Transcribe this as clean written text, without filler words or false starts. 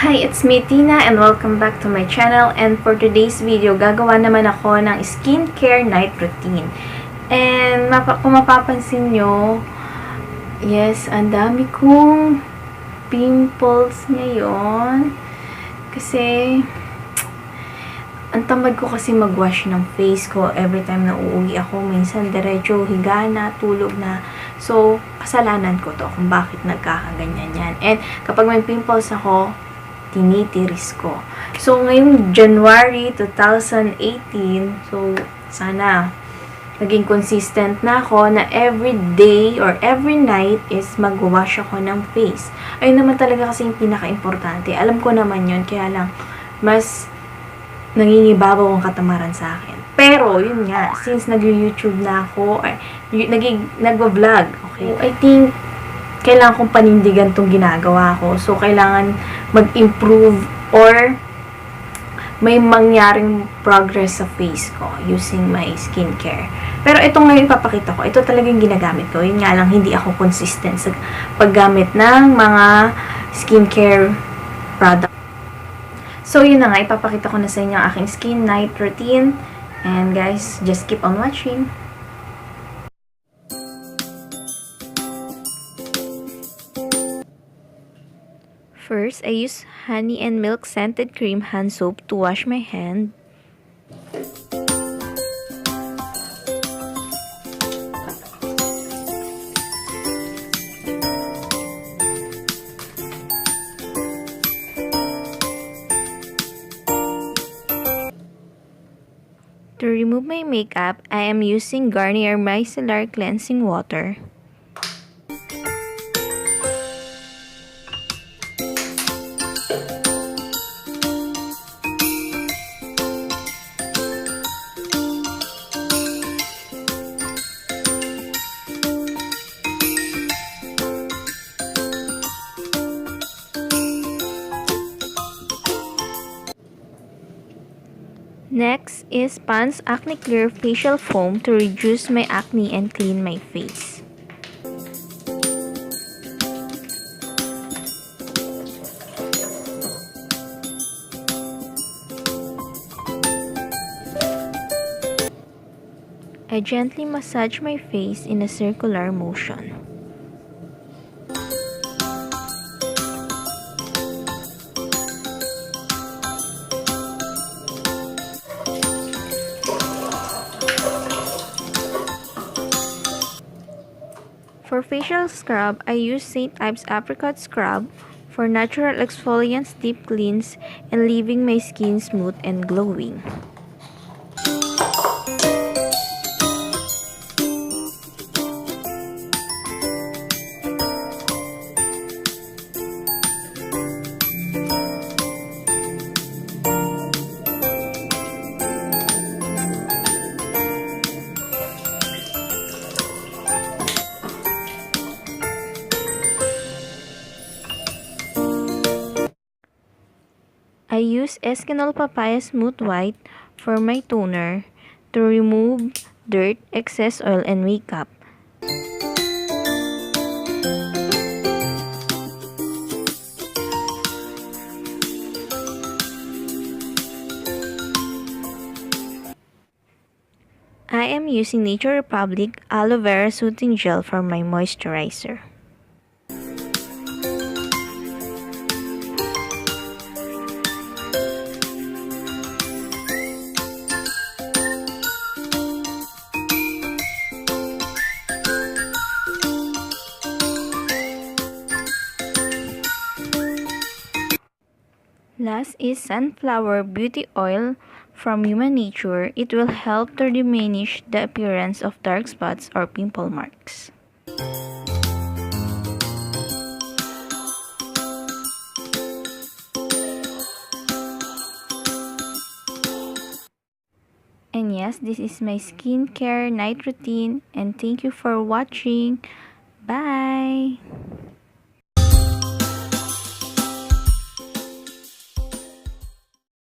Hi, it's me Tina and welcome back to my channel, and for today's video, gagawa naman ako ng skincare night routine. And kung mapapansin nyo, yes, ang dami kong pimples ngayon. Kasi ang tamad ko kasi mag-wash ng face ko every time na uuwi ako. Minsan diretso higa na, tulog na. So, kasalanan ko to kung bakit nagkakaganyan yan. And kapag may pimples ako, tinitiris ko. So, ngayong January 2018, so, sana naging consistent na ako na every day or every night is mag-wash ako ng face. Ayun naman talaga kasi yung pinaka-importante. Alam ko naman yun, kaya lang, mas nangingibabaw ang katamaran sa akin. Pero, yun nga, since nag-YouTube na ako, or nag-vlog, okay? I think, kailangan kong panindigan tong ginagawa ko. So, kailangan mag-improve or may mangyaring progress sa face ko using my skincare. Pero ito ngayon ipapakita ko. Ito talagang ginagamit ko. Yun nga lang, hindi ako consistent sa paggamit ng mga skincare product. So, yun na nga. Ipapakita ko na sa inyo ang aking skin night routine. And guys, just keep on watching. First, I use honey and milk scented cream hand soap to wash my hand. To remove my makeup, I am using Garnier Micellar cleansing water. Next is Pond's Acne Clear Facial Foam to reduce my acne and clean my face. I gently massage my face in a circular motion. For facial scrub, I use St.ives Apricot Scrub for natural exfoliants, deep cleans, and leaving my skin smooth and glowing. I use Eskinol Papaya Smooth White for my toner to remove dirt, excess oil, and makeup. I am using Nature Republic Aloe Vera Soothing Gel for my moisturizer. Last is Sunflower Beauty Oil from Human Nature. It will help to diminish the appearance of dark spots or pimple marks. And yes, this is my skincare night routine, and thank you for watching. Bye!